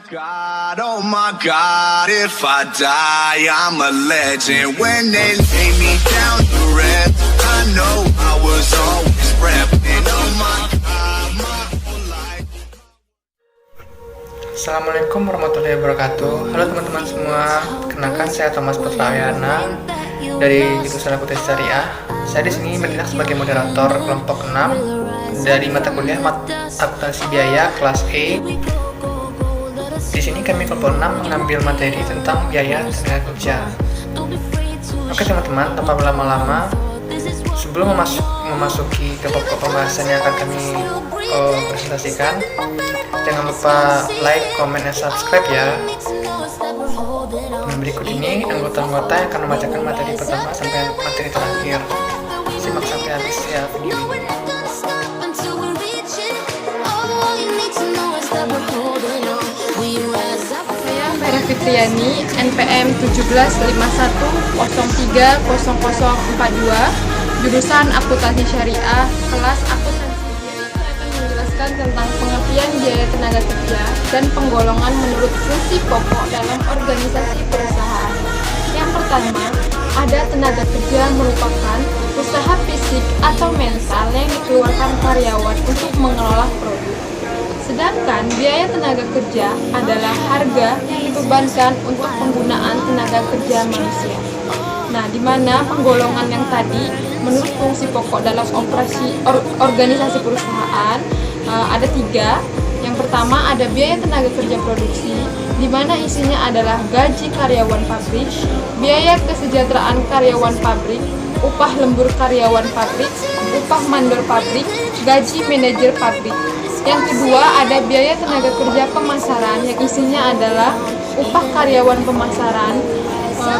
God, oh my God, if I die, I'm a legend. When they lay me down to rest, I know I was always repping. Oh my God, my whole life. Assalamualaikum warahmatullahi wabarakatuh. Halo teman-teman semua, kenalkan saya Thomas Putra Ayana dari jurusan Akuntansi Syariah. Saya di sini bertindak sebagai moderator kelompok 6 dari mata kuliah Akuntansi Biaya kelas E. Di sini kami kelompok 6 mengambil materi tentang biaya tenaga kerja. Oke teman-teman, tanpa berlama-lama, sebelum memasuki ke pokok pembahasan yang akan kami presentasikan, jangan lupa like, comment, dan subscribe ya. Berikut ini anggota-anggota yang akan membacakan materi pertama sampai materi terakhir. Simak sampai habis ya video ini. Saya Vera Fitriani, NPM 1751030042, jurusan Akuntansi Syariah, kelas Akuntansi. Saya akan menjelaskan tentang pengertian biaya tenaga kerja dan penggolongan menurut fungsi pokok dalam organisasi perusahaan. Yang pertama, ada tenaga kerja merupakan usaha fisik atau mental yang dikeluarkan karyawan untuk mengelola produk. Sedangkan biaya tenaga kerja adalah harga yang dibebankan untuk penggunaan tenaga kerja manusia. Nah, di mana penggolongan yang tadi menurut fungsi pokok dalam organisasi perusahaan ada 3. Yang pertama ada biaya tenaga kerja produksi, di mana isinya adalah gaji karyawan pabrik, biaya kesejahteraan karyawan pabrik, upah lembur karyawan pabrik, upah mandor pabrik, gaji manajer pabrik. Yang kedua ada biaya tenaga kerja pemasaran, yang isinya adalah upah karyawan pemasaran,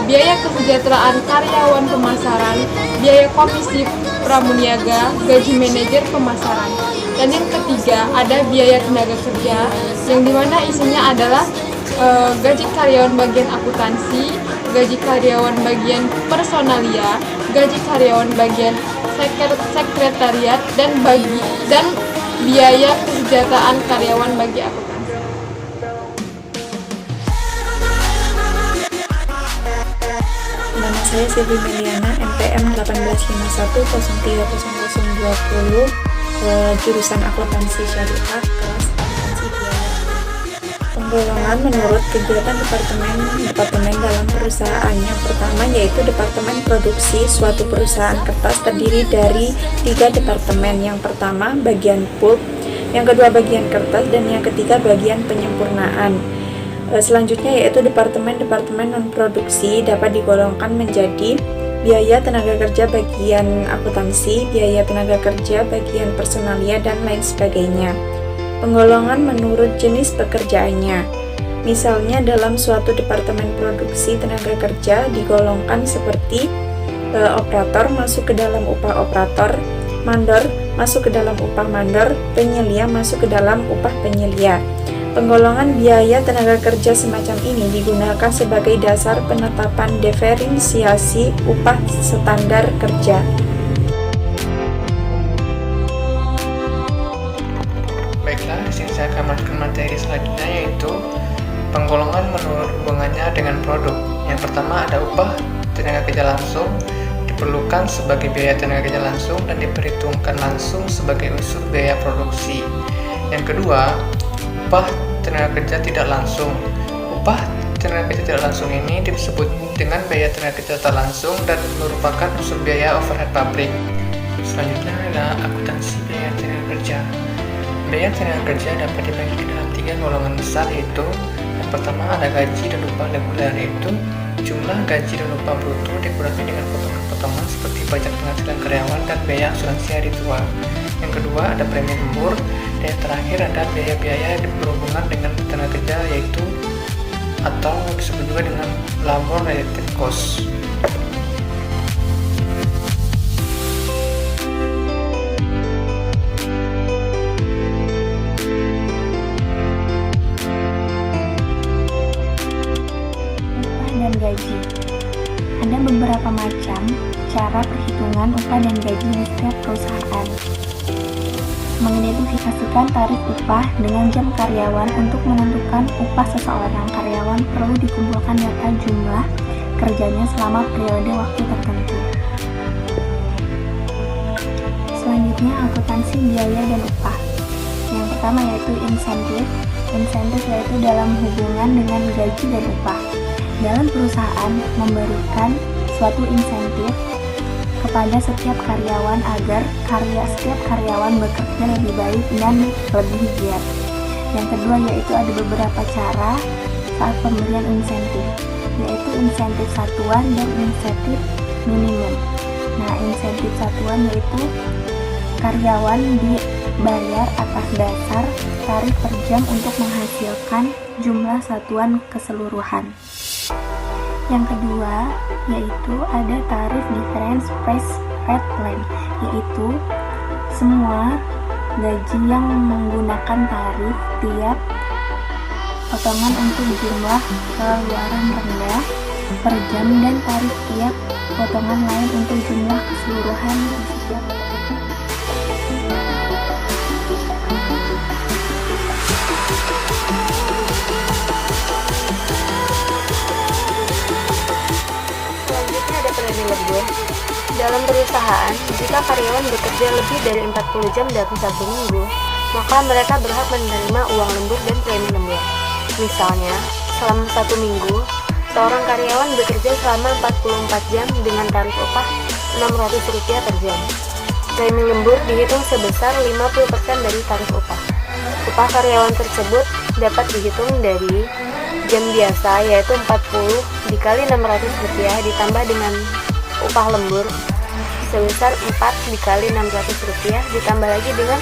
biaya kesejahteraan karyawan pemasaran, biaya komisi pramuniaga, gaji manajer pemasaran. Dan yang ketiga ada biaya tenaga kerja, yang dimana isinya adalah gaji karyawan bagian akuntansi, gaji karyawan bagian personalia, gaji karyawan bagian sekretariat, dan biaya kesejahteraan karyawan bagi akuntansi. Nama saya Silvi Meliana, NPM 18510300020, jurusan Akuntansi Syariah, kelas Akuntansi Biaya. Penggolongan menurut kegiatan departemen dalam perusahaan. Yang pertama yaitu departemen produksi. Suatu perusahaan kertas terdiri dari 3 departemen. Yang pertama bagian pulp, yang kedua bagian kertas, dan yang ketiga bagian penyempurnaan. Selanjutnya yaitu departemen non produksi dapat digolongkan menjadi biaya tenaga kerja bagian akuntansi, biaya tenaga kerja bagian personalia, dan lain sebagainya. Penggolongan menurut jenis pekerjaannya. Misalnya dalam suatu departemen produksi tenaga kerja digolongkan seperti operator masuk ke dalam upah operator, mandor masuk ke dalam upah mandor, penyelia masuk ke dalam upah penyelia. Penggolongan biaya tenaga kerja semacam ini digunakan sebagai dasar penetapan diferensiasi upah standar kerja. Baiklah, di sini saya akan melanjutkan materi selanjutnya, yaitu penggolongan menurut hubungannya dengan produk. Yang pertama ada upah tenaga kerja langsung, diperlukan sebagai biaya tenaga kerja langsung dan diperhitungkan langsung sebagai unsur biaya produksi. Yang kedua, upah tenaga kerja tidak langsung. Upah tenaga kerja tidak langsung ini disebut dengan biaya tenaga kerja tak langsung dan merupakan unsur biaya overhead pabrik. Selanjutnya adalah akuntansi biaya tenaga kerja. Biaya tenaga kerja dapat dibagi ke dalam 3 golongan besar, yaitu yang pertama ada gaji dan upah reguler, yaitu jumlah gaji dan upah bruto dikurangi dengan potongan-potongan seperti pajak penghasilan karyawan dan biaya asuransi hari tua. Yang kedua ada premi lembur, dan yang terakhir ada biaya-biaya yang berhubungan dengan tenaga kerja, yaitu atau disebut juga dengan labor related cost. Gaji. Ada beberapa macam cara perhitungan upah dan gaji di setiap perusahaan. mengidentifikasikan tarif upah dengan jam karyawan. Untuk menentukan upah seseorang karyawan perlu dikumpulkan data jumlah kerjanya selama periode waktu tertentu. Selanjutnya, akuntansi biaya dan upah. Yang pertama yaitu insentif. Insentif yaitu dalam hubungan dengan gaji dan upah. Dalam perusahaan memberikan suatu insentif kepada setiap karyawan agar setiap karyawan bekerja lebih baik dan lebih giat. Yang kedua yaitu ada beberapa cara saat pemberian insentif, yaitu insentif satuan dan insentif minimum. Nah, insentif satuan yaitu karyawan dibayar atas dasar tarif per jam untuk menghasilkan jumlah satuan keseluruhan. Yang kedua yaitu ada tarif difference price rate plan, yaitu semua gaji yang menggunakan tarif tiap potongan untuk jumlah keluaran rendah per jam dan tarif tiap potongan lain untuk jumlah keseluruhan di setiap potongan. Selanjutnya ada premi lembur. Dalam perusahaan, jika karyawan bekerja lebih dari 40 jam dalam satu minggu, maka mereka berhak menerima uang lembur dan premi lembur. Misalnya, selama satu minggu, seorang karyawan bekerja selama 44 jam dengan tarif upah Rp600 per jam. Premi lembur dihitung sebesar 50% dari tarif upah. Upah karyawan tersebut dapat dihitung dari jam biasa, yaitu 40 dikali Rp600 ditambah dengan upah lembur sebesar 4 dikali Rp600 ditambah lagi dengan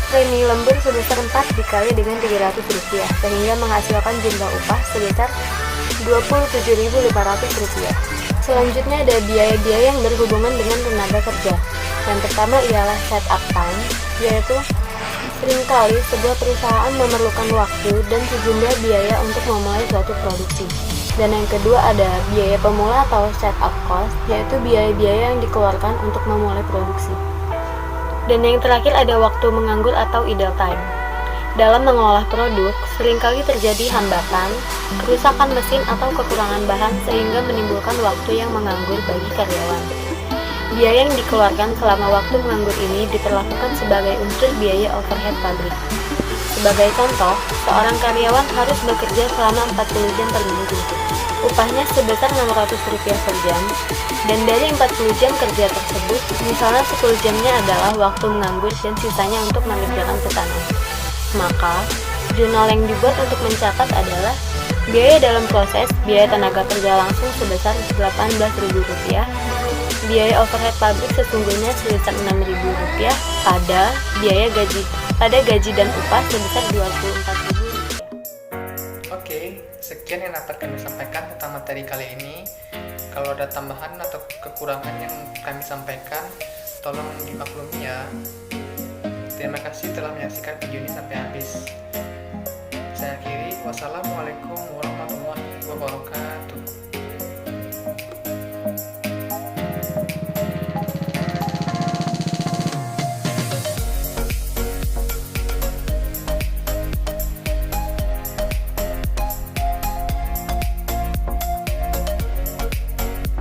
premi lembur sebesar 4 dikali dengan Rp300, sehingga menghasilkan jumlah upah sebesar Rp27.500. Selanjutnya ada biaya-biaya yang berhubungan dengan tenaga kerja. Yang pertama ialah setup time, yaitu seringkali sebuah perusahaan memerlukan waktu dan sejumlah biaya untuk memulai suatu produksi. Dan yang kedua ada biaya pemula atau setup cost, yaitu biaya-biaya yang dikeluarkan untuk memulai produksi. Dan yang terakhir ada waktu menganggur atau idle time. Dalam mengolah produk, seringkali terjadi hambatan, kerusakan mesin atau kekurangan bahan sehingga menimbulkan waktu yang menganggur bagi karyawan. Biaya yang dikeluarkan selama waktu menganggur ini diperlakukan sebagai unsur biaya overhead pabrik. Sebagai contoh, seorang karyawan harus bekerja selama 40 jam per minggu. Upahnya sebesar Rp600 per jam, dan dari 40 jam kerja tersebut, misalnya 10 jamnya adalah waktu menganggur dan sisanya untuk mengerjakan pesanan. Maka, jurnal yang dibuat untuk mencatat adalah biaya dalam proses, biaya tenaga kerja langsung sebesar Rp18.000, biaya overhead pabrik sesungguhnya sebesar Rp6.000, pada gaji dan upah sebesar Rp24.000. Oke, sekian yang dapat kami sampaikan tentang materi kali ini. Kalau ada tambahan atau kekurangan yang kami sampaikan, tolong dimaklumi ya. Terima kasih telah menyaksikan video ini sampai habis. Saya akhiri, wassalamualaikum warahmatullahi wabarakatuh.